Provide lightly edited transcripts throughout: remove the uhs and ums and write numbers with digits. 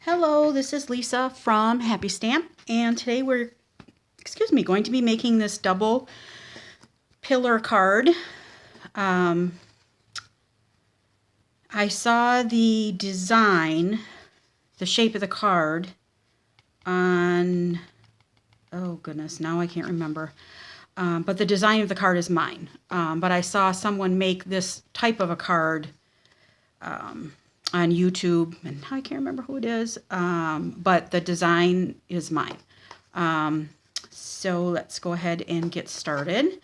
Hello, this is Lisa from Happy Stamp, and today we're, going to be making this double pillar card. I saw the design, the shape of the card on, oh goodness, now I can't remember. But the design of the card is mine. But I saw someone make this type of a card on YouTube, and I can't remember who it is, but the design is mine. So let's go ahead and get started.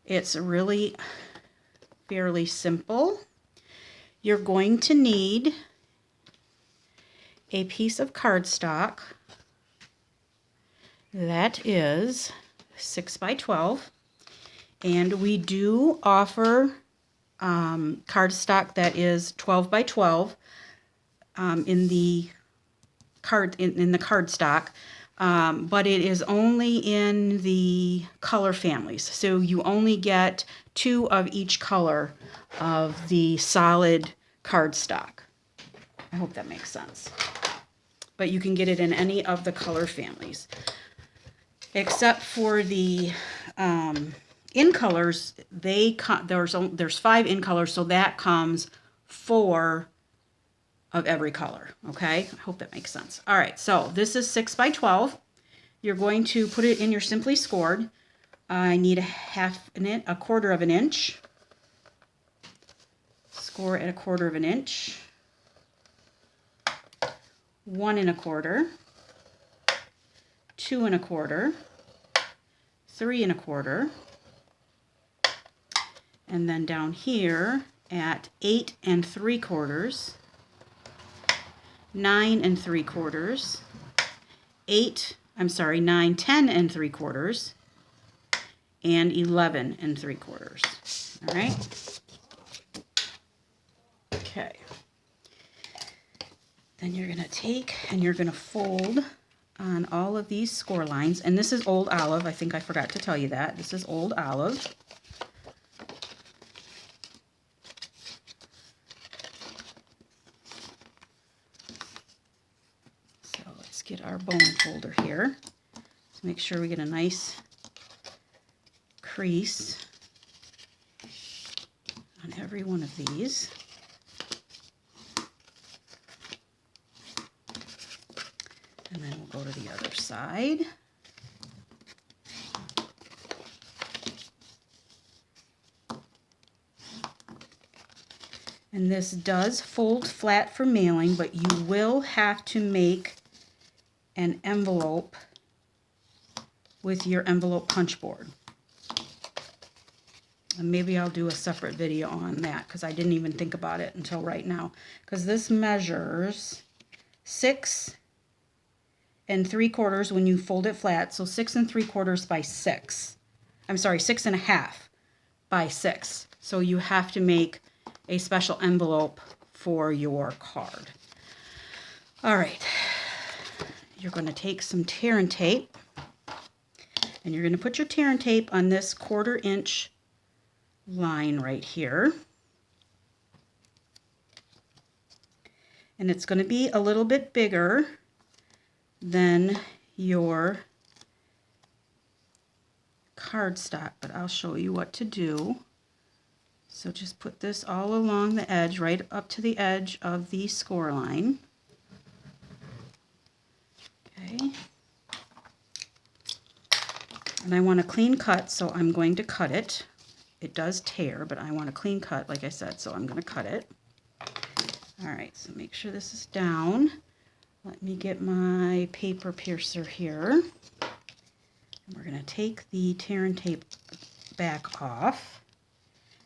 It's really fairly simple. You're going to need a piece of cardstock that is 6 by 12, and we do offer cardstock that is 12 by 12 in the cardstock, but it is only in the color families. So you only get 2 of each color of the solid cardstock. I hope that makes sense. But you can get it in any of the color families, except for the in colors. There's 5 in colors, so that comes 4 of every color. Okay, I hope that makes sense. All right, so this is 6 by 12. You're going to put it in your Simply Scored. I need a quarter of an inch. Score at a quarter of an inch. 1 1/4. 2 1/4. 3 1/4. And then down here at 8 3/4, 9 3/4, 9 10 3/4, and 11 3/4. All right. Okay. Then you're going to take and you're going to fold on all of these score lines. And this is Old Olive. I think I forgot to tell you that. This is Old Olive. So let's get our bone folder here. Let's make sure we get a nice crease on every one of these. And then we'll go to the other side. And this does fold flat for mailing, but you will have to make an envelope with your envelope punch board. And maybe I'll do a separate video on that, because I didn't even think about it until right now. Because this measures 6 3/4 when you fold it flat. So 6 3/4 by 6. I'm sorry, 6 1/2 by 6. So you have to make a special envelope for your card. All right. You're going to take some tear and tape, and you're going to put your tear and tape on this 1/4 inch line right here. And it's going to be a little bit bigger than your cardstock, but I'll show you what to do. So just put this all along the edge, right up to the edge of the score line. Okay. And I want a clean cut, so I'm going to cut it. It does tear, but I want a clean cut, like I said, so I'm going to cut it. All right, so make sure this is down. Let me get my paper piercer here. And we're going to take the tear and tape back off.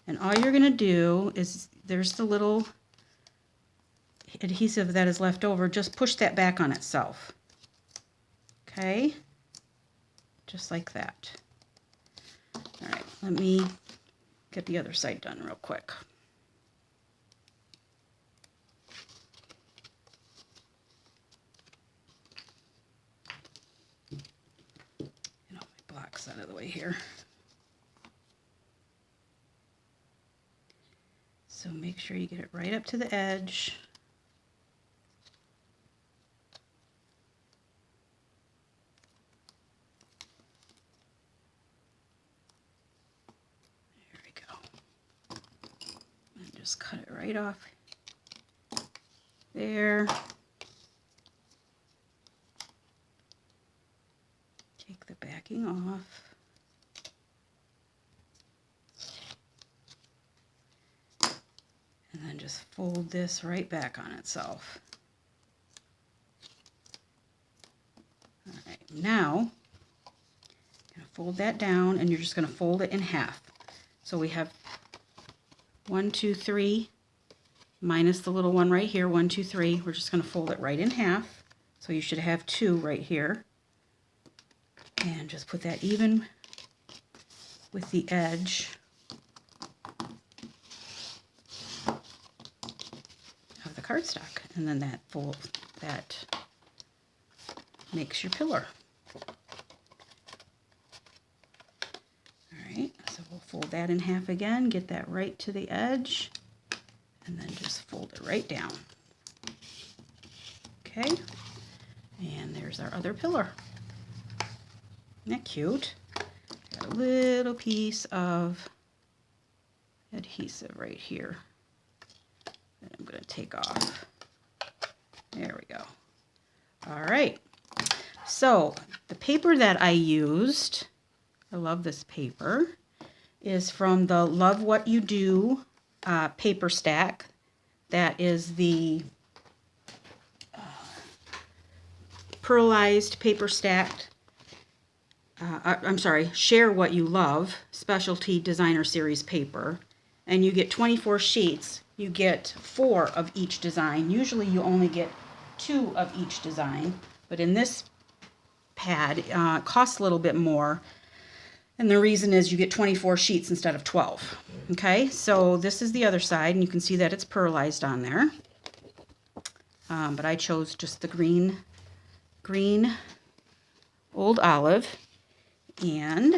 And all you're going to do is, there's the little adhesive that is left over, just push that back on itself. Okay? Just like that. All right, let me get the other side done real quick. Get all my blocks out of the way here. So make sure you get it right up to the edge. just cut it right off there. Take the backing off. And then just fold this right back on itself. All right, now I'm going to fold that down, and you're just going to fold it in half. So we have 1, 2, 3, minus the little one right here, 1, 2, 3. We're just going to fold it right in half. So you should have 2 right here. And just put that even with the edge of the cardstock. And then that makes your pillar. Alright, so we'll fold that in half again, get that right to the edge, and then just fold it right down. Okay, and there's our other pillar. Isn't that cute? Got a little piece of adhesive right here that I'm going to take off. There we go. All right. So the paper that I used, I love this paper, is from the Love What You Do paper stack. That is the pearlized paper stack. I'm sorry, Share What You Love specialty designer series paper. And you get 24 sheets. You get 4 of each design. Usually you only get 2 of each design. But in this pad, it costs a little bit more. And the reason is you get 24 sheets instead of 12. Okay, so this is the other side, and you can see that it's pearlized on there. But I chose just the green old olive. And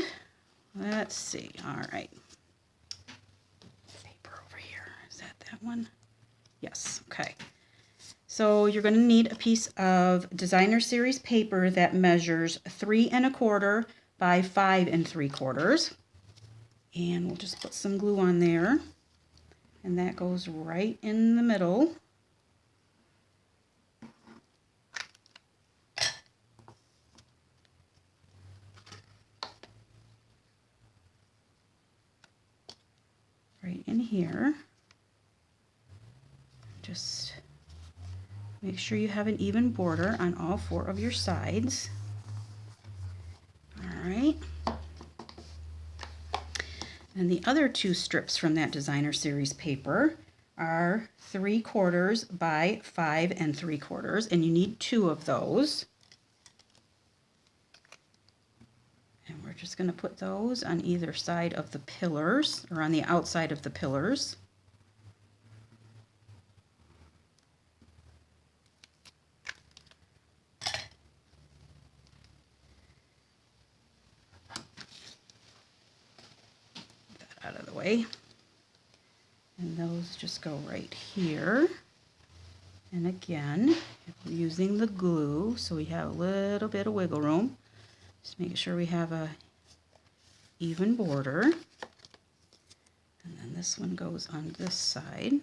let's see, all right. Paper over here, is that one? Yes, okay. So you're going to need a piece of designer series paper that measures 3 1/4 by 5 3/4. And we'll just put some glue on there. And that goes right in the middle. Right in here. Just make sure you have an even border on all 4 of your sides. All right. And the other 2 strips from that designer series paper are 3/4 by 5 3/4, and you need 2 of those. And we're just going to put those on either side of the pillars, or on the outside of the pillars. Out of the way, and those just go right here. And again, we're using the glue, so we have a little bit of wiggle room. Just making sure we have a even border. And then this one goes on this side.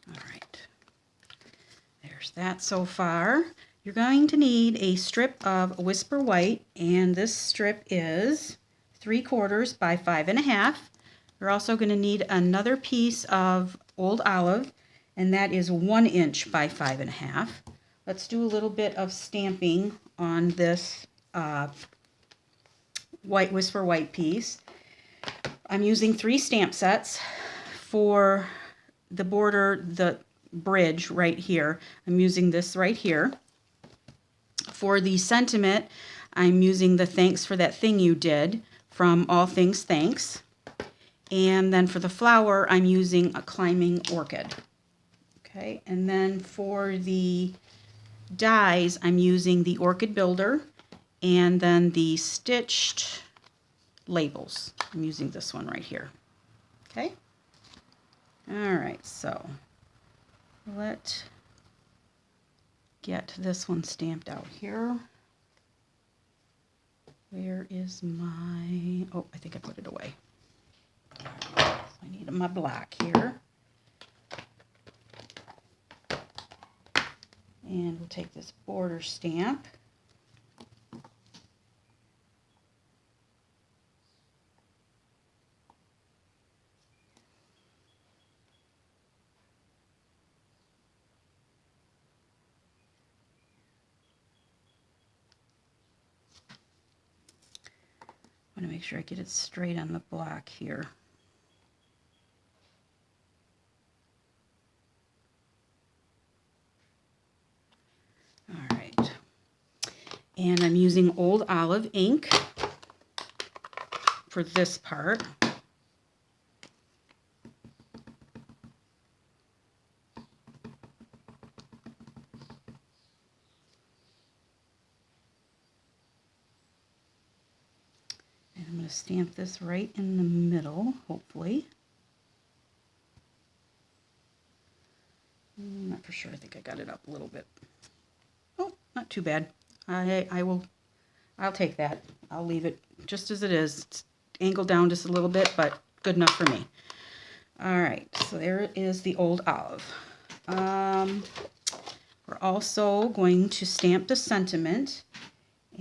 All right, there's that so far. You're going to need a strip of Whisper White, and this strip is 3/4 by 5 1/2. You're also going to need another piece of Old Olive, and that is 1 inch by 5 1/2. Let's do a little bit of stamping on this Whisper White piece. I'm using 3 stamp sets for the border, the bridge right here. I'm using this right here. For the sentiment, I'm using the Thanks for That Thing You Did from All Things Thanks. And then for the flower, I'm using a Climbing Orchid. Okay, and then for the dies, I'm using the Orchid Builder and then the stitched labels. I'm using this one right here. Okay. All right, so let's get this one stamped out here. Where is my, oh, I think I put it away. So I need my black here. And we'll take this border stamp. I want to make sure I get it straight on the black here. All right. And I'm using Old Olive ink for this part. And I'm going to stamp this right in the middle, hopefully. I'm not for sure. I think I got it up a little bit. Oh, not too bad. I'll take that. I'll leave it just as it is. It's angled down just a little bit, but good enough for me. All right, so there is the Old Olive. We're also going to stamp the sentiment.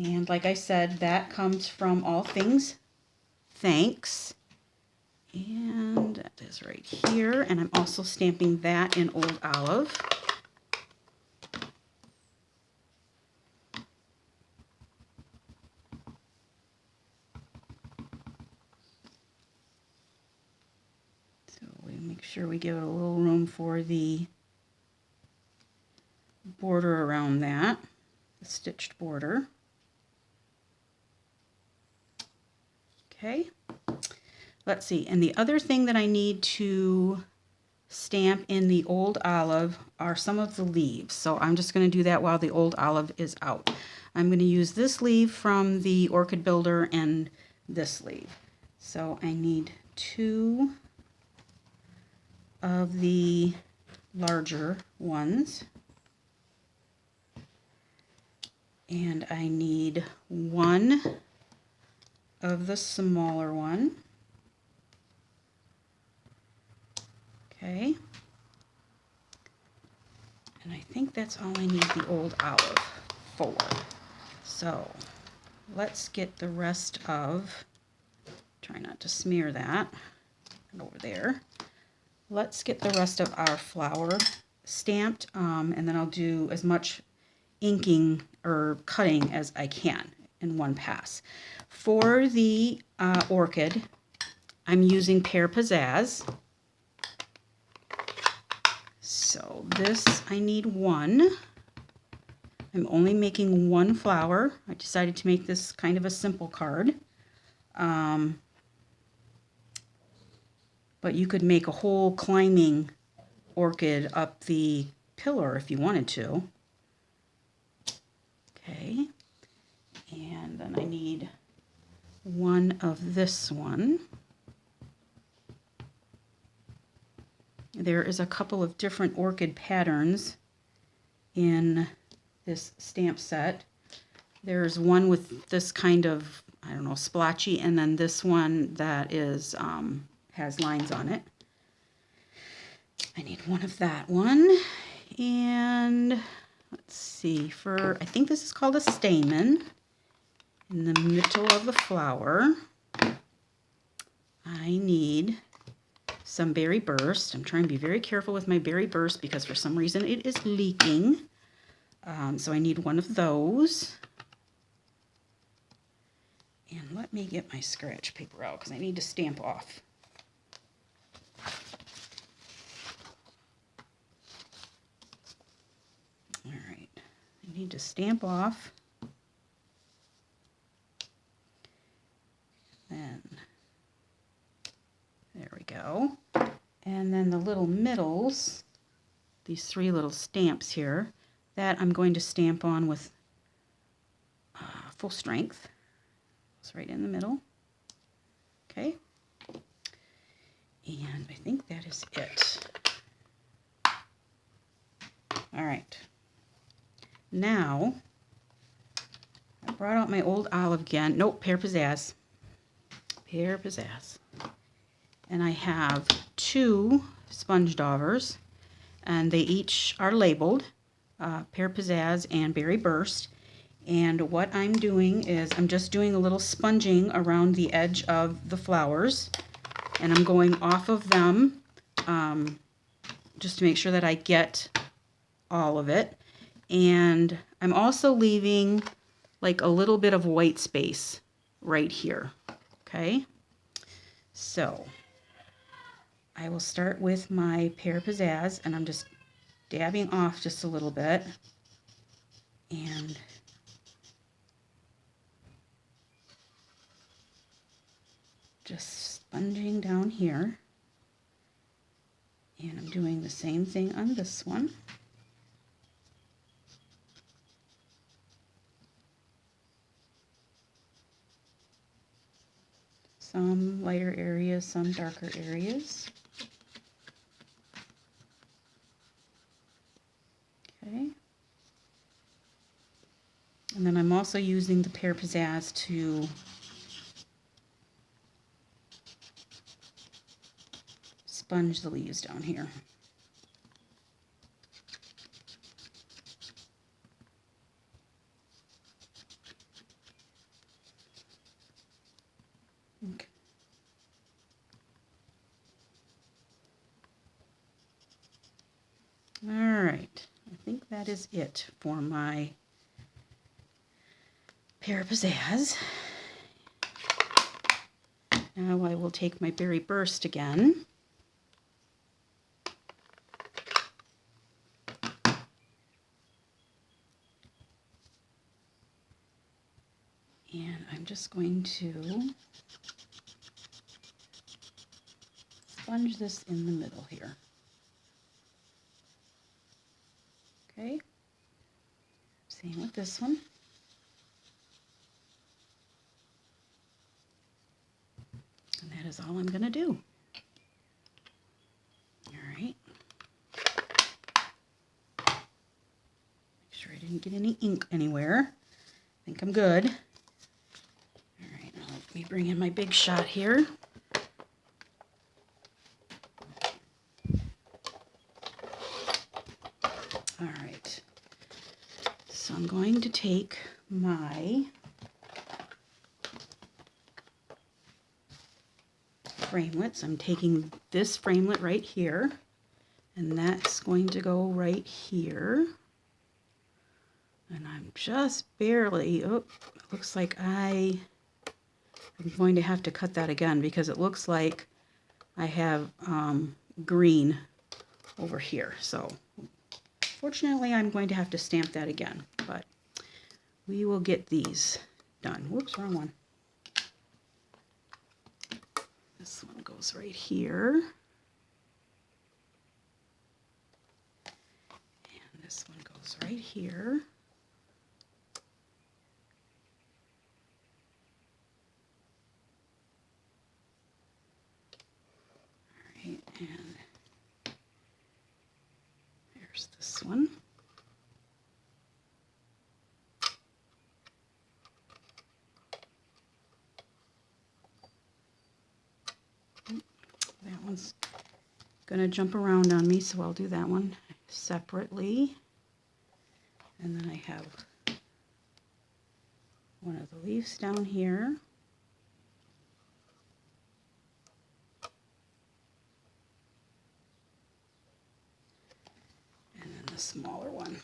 And like I said, that comes from All Things Thanks. And that is right here. And I'm also stamping that in Old Olive. So we make sure we give it a little room for the border around that, the stitched border. Okay. Let's see, and the other thing that I need to stamp in the Old Olive are some of the leaves. So I'm just going to do that while the Old Olive is out. I'm going to use this leaf from the Orchid Builder and this leaf. So I need 2 of the larger ones. And I need 1 of the smaller one. Okay, and I think that's all I need the Old Olive for. So let's get the rest of, try not to smear that over there. Let's get the rest of our flower stamped, and then I'll do as much inking or cutting as I can in one pass. For the orchid, I'm using Pear Pizzazz. So this, I need 1. I'm only making 1 flower. I decided to make this kind of a simple card. But you could make a whole climbing orchid up the pillar if you wanted to. Okay. And then I need 1 of this one. There is a couple of different orchid patterns in this stamp set. There's one with this kind of, I don't know, splotchy, and then this one that is has lines on it. I need 1 of that one. And let's see, I think this is called a stamen. In the middle of the flower, I need some Berry Burst. I'm trying to be very careful with my Berry Burst because for some reason it is leaking. So I need 1 of those. And let me get my scratch paper out because I need to stamp off. All right, I need to stamp off. Then, there we go. And then the little middles, these 3 little stamps here, that I'm going to stamp on with full strength. It's right in the middle. Okay. And I think that is it. All right. Now, I brought out my old olive again. Nope, Pear Pizzazz. Pear Pizzazz. And I have 2 sponge daubers, and they each are labeled Pear Pizzazz and Berry Burst. And what I'm doing is I'm just doing a little sponging around the edge of the flowers, and I'm going off of them just to make sure that I get all of it. And I'm also leaving like a little bit of white space right here. Okay, so I will start with my Pear Pizzazz, and I'm just dabbing off just a little bit and just sponging down here. And I'm doing the same thing on this one. Some lighter areas, some darker areas. Okay. And then I'm also using the Pear Pizzazz to sponge the leaves down here. Okay. All right, I think that is it for my Pear Pizzazz. Now I will take my Berry Burst again. And I'm just going to sponge this in the middle here. Okay, same with this one. And that is all I'm going to do. All right. Make sure I didn't get any ink anywhere. I think I'm good. All right, now let me bring in my big shot here. All right. So I'm going to take my framelits. I'm taking this framelit right here, and that's going to go right here. And I'm just barely, oh, it looks like I'm going to have to cut that again because it looks like I have green over here. So fortunately, I'm going to have to stamp that again, but we will get these done. Whoops, wrong one. This one goes right here. And this one goes right here. All right, and there's this one. That one's gonna jump around on me, so I'll do that one separately. And then I have one of the leaves down here. And then the smaller one.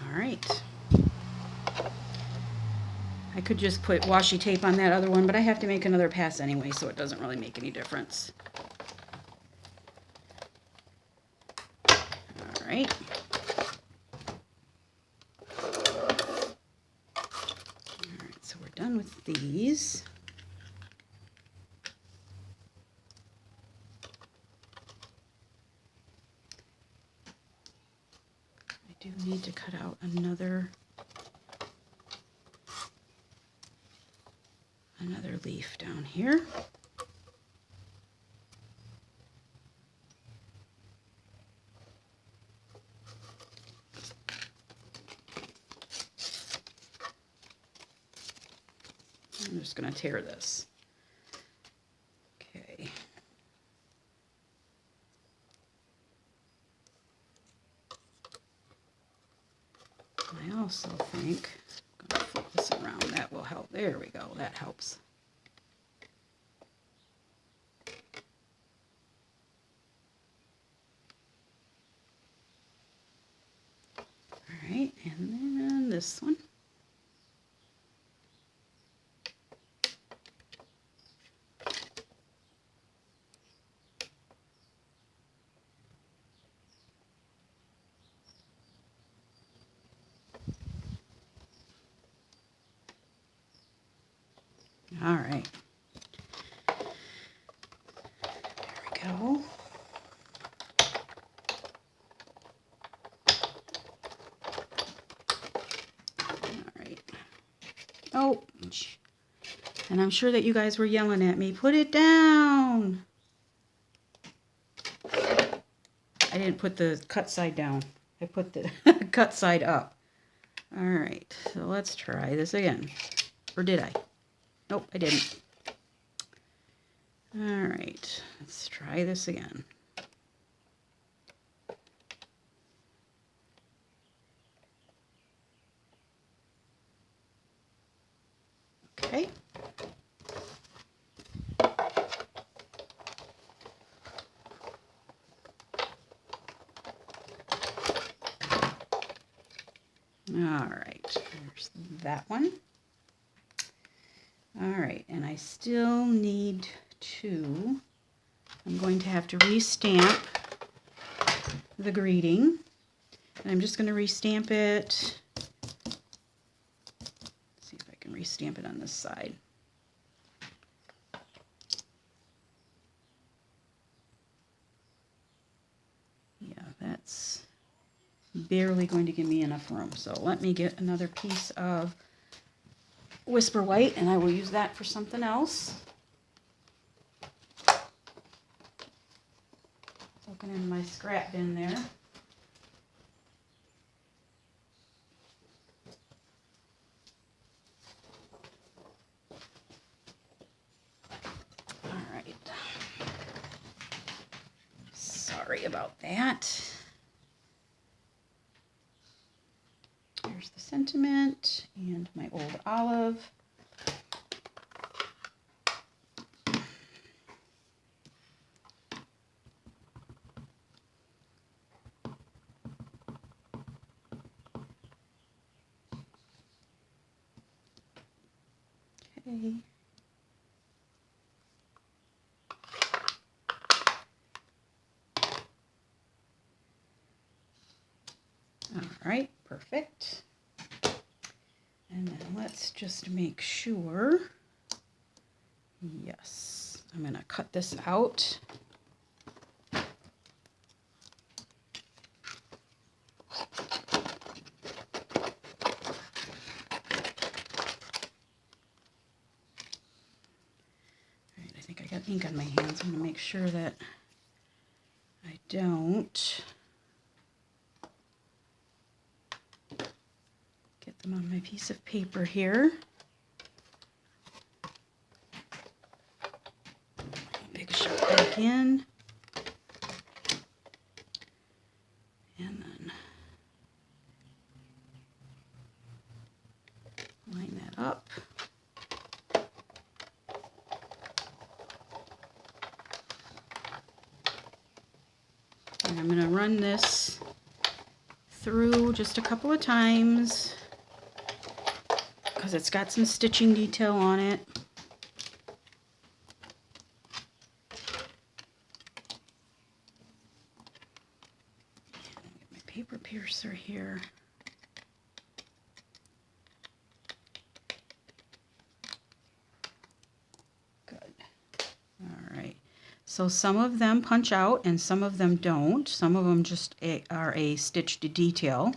All right. I could just put washi tape on that other one, but I have to make another pass anyway, so it doesn't really make any difference. All right. All right, so we're done with these. I do need to cut out another leaf down here. I'm just going to tear this. Okay. I also think I'm going to flip this around. That will help. There we go. That helps. All right, and then this one. All right. There we go. All right. Oh, and I'm sure that you guys were yelling at me. Put it down. I didn't put the cut side down. I put the cut side up. All right, so let's try this again. Or did I? Nope, I didn't. All right, let's try this again. Okay. All right, there's that one. All right, and I still need to, I'm going to have to restamp the greeting. And I'm just going to restamp it. Let's see if I can restamp it on this side. Yeah, that's barely going to give me enough room. So let me get another piece of Whisper White, and I will use that for something else. Looking in my scrap bin there. All right. Sorry about that. Here's the sentiment and my old olive. Okay. All right, perfect. And then let's just make sure. Yes, I'm going to cut this out. I think I got ink on my hands. I'm going to make sure that I don't get them on my piece of paper here. Big shot back in. And then line that up. And I'm going to run this through just a couple of times because it's got some stitching detail on it. Get my paper piercer here. Good. All right. So some of them punch out and some of them don't. Some of them just are a stitched detail.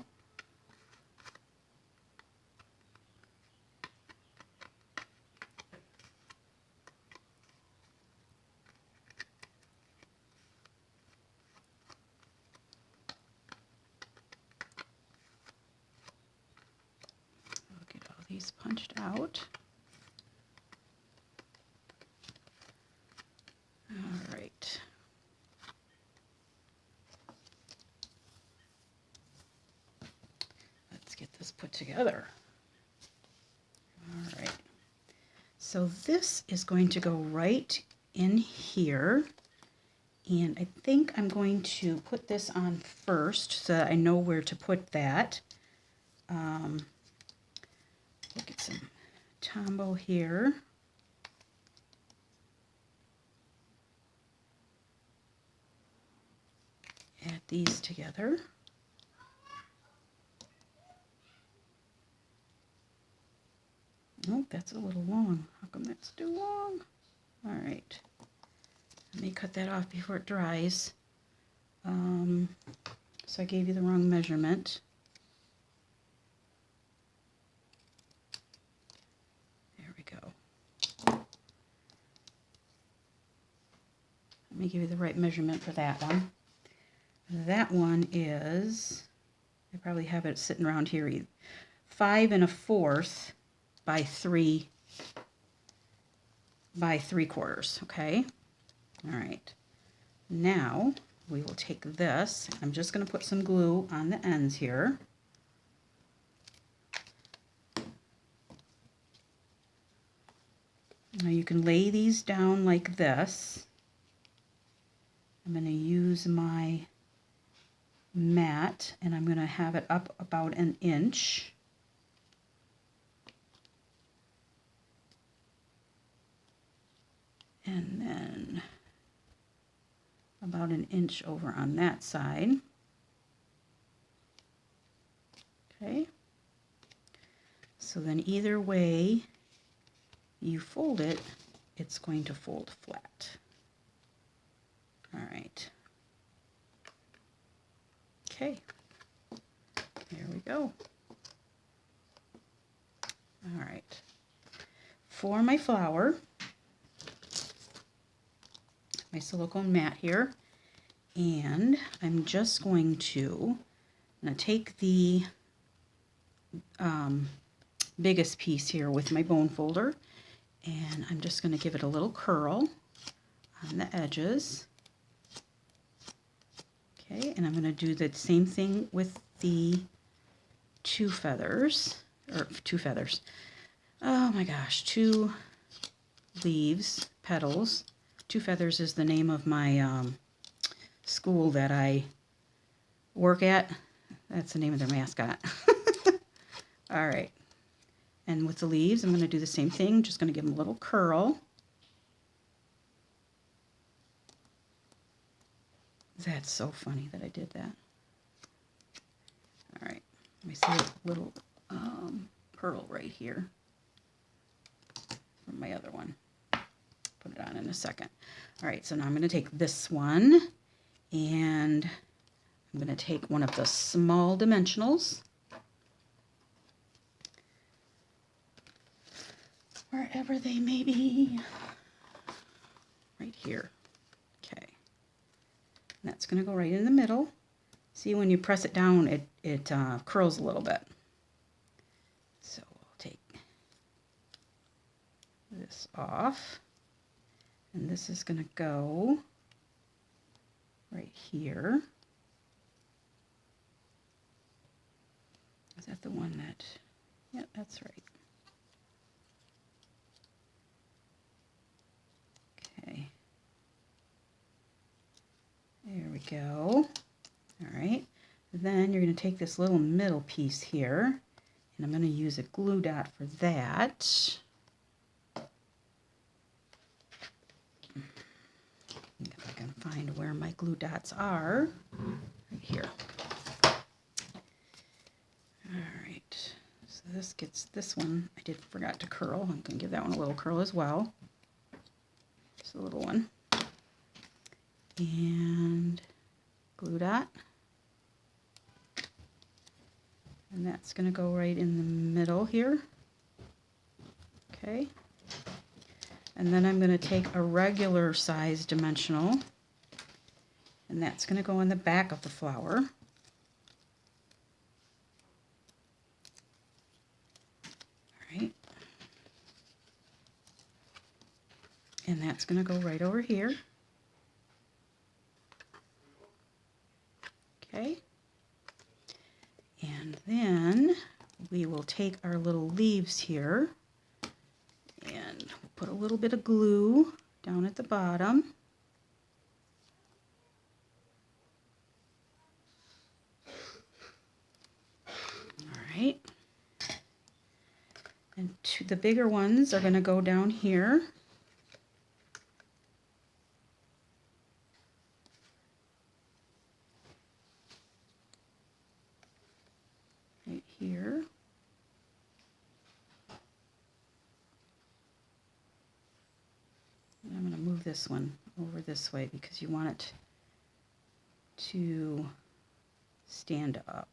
these punched out. All right. Let's get this put together. All right. So this is going to go right in here. And I think I'm going to put this on first so that I know where to put that. We'll get some Tombow here. Add these together. Oh, that's a little long. How come that's too long? All right. Let me cut that off before it dries. So I gave you the wrong measurement. There we go. Let me give you the right measurement for that one. That one is, I probably have it sitting around here, 5 1/4 by 3 3/4, okay? All right. Now we will take this. I'm just going to put some glue on the ends here. Now you can lay these down like this. I'm going to use my mat and I'm going to have it up about 1 inch. And then about 1 inch over on that side. Okay. So then either way you fold it, it's going to fold flat. All right. Okay. There we go. All right. For my flower, my silicone mat here, and I'm just going to take the biggest piece here with my bone folder, and I'm just going to give it a little curl on the edges. Okay, and I'm going to do the same thing with the 2 feathers, or 2 feathers. Oh my gosh, 2 leaves, petals. 2 Feathers is the name of my school that I work at. That's the name of their mascot. All right. And with the leaves, I'm going to do the same thing. Just going to give them a little curl. That's so funny that I did that. All right. Let me see a little pearl right here from my other one. Put it on in a second. All right, so now I'm going to take this one and I'm going to take one of the small dimensionals, wherever they may be, right here. Okay, and that's going to go right in the middle. See, when you press it down, it curls a little bit. So we'll take this off. And this is going to go right here. Is that the one that, yeah, that's right. Okay. There we go. All right. Then you're going to take this little middle piece here, and I'm going to use a glue dot for that. If I can find where my glue dots are, right here. All right, so this gets this one. I forgot to curl. I'm going to give that one a little curl as well. Just a little one. And glue dot. And that's going to go right in the middle here. Okay. And then I'm going to take a regular size dimensional, and that's going to go in the back of the flower. All And that's going to go right over here. Okay. And then we will take our little leaves here and put a little bit of glue down at the bottom. All right. And the bigger ones are going to go down here. Right here. And I'm going to move this one over this way because you want it to stand up.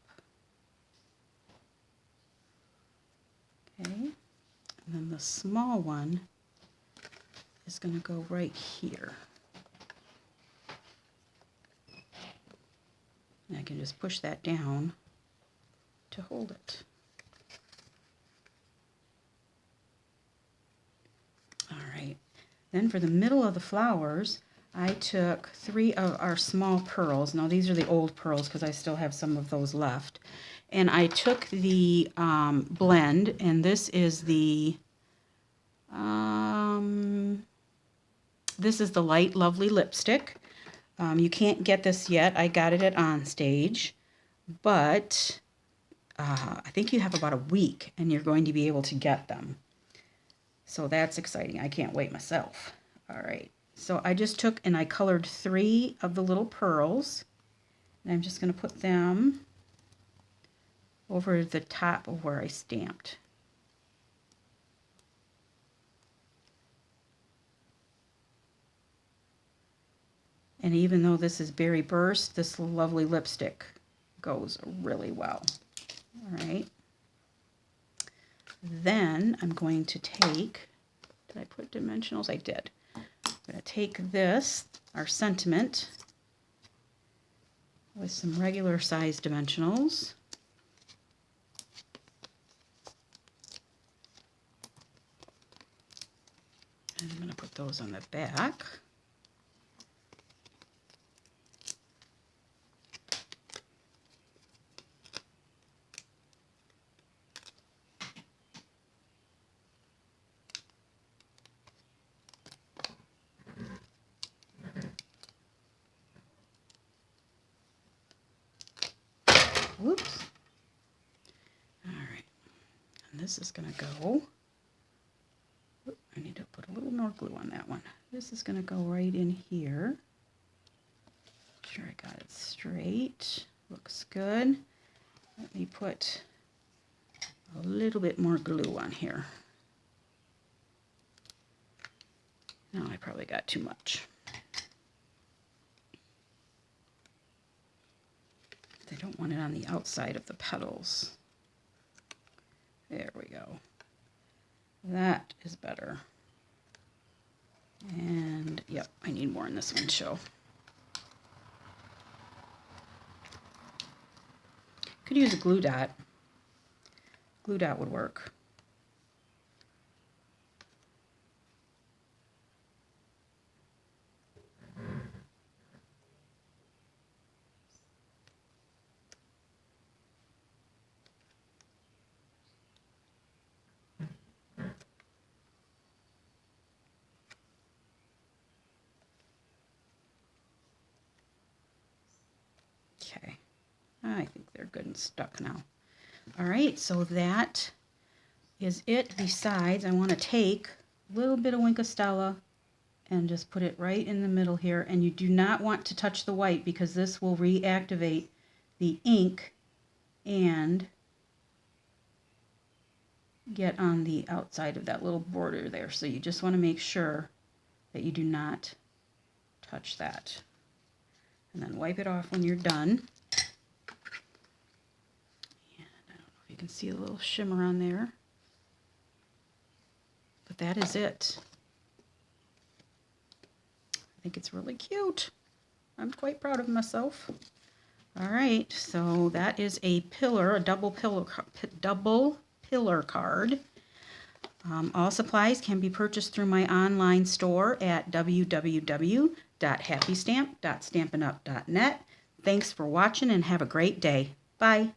Okay. And then the small one is going to go right here. And I can just push that down to hold it. All right. Then for the middle of the flowers, I took 3 of our small pearls. Now these are the old pearls because I still have some of those left. And I took the blend, and this is the Light Lovely lipstick. You can't get this yet. I got it at On Stage, but I think you have about a week and you're going to be able to get them. So that's exciting. I can't wait myself. All right. So I just took and I colored 3 of the little pearls, and I'm just going to put them over the top of where I stamped. And even though this is Berry Burst, this lovely lipstick goes really well. All right. Then I'm going to take, did I put dimensionals? I did. I'm going to take this, our Sentiment, with some regular size dimensionals. And I'm going to put those on the back. Whoops. All right. And this is going to go, I need to put a little more glue on that one. This is going to go right in here. Make sure I got it straight. Looks good. Let me put a little bit more glue on here. No, I probably got too much. I don't want it on the outside of the petals. There we go. That is better. And yep, I need more in this one show. Could use a glue dot. Glue dot would work. Okay, I think they're good and stuck now. All right, so that is it. Besides, I want to take a little bit of Wink of Stella and just put it right in the middle here. And you do not want to touch the white because this will reactivate the ink and get on the outside of that little border there. So you just want to make sure that you do not touch that. And then wipe it off when you're done. And I don't know if you can see a little shimmer on there. But that is it. I think it's really cute. I'm quite proud of myself. All right, so that is a pillar, a double pillar card. All supplies can be purchased through my online store at www.happystamp.stampinup.net. Thanks for watching and have a great day. Bye.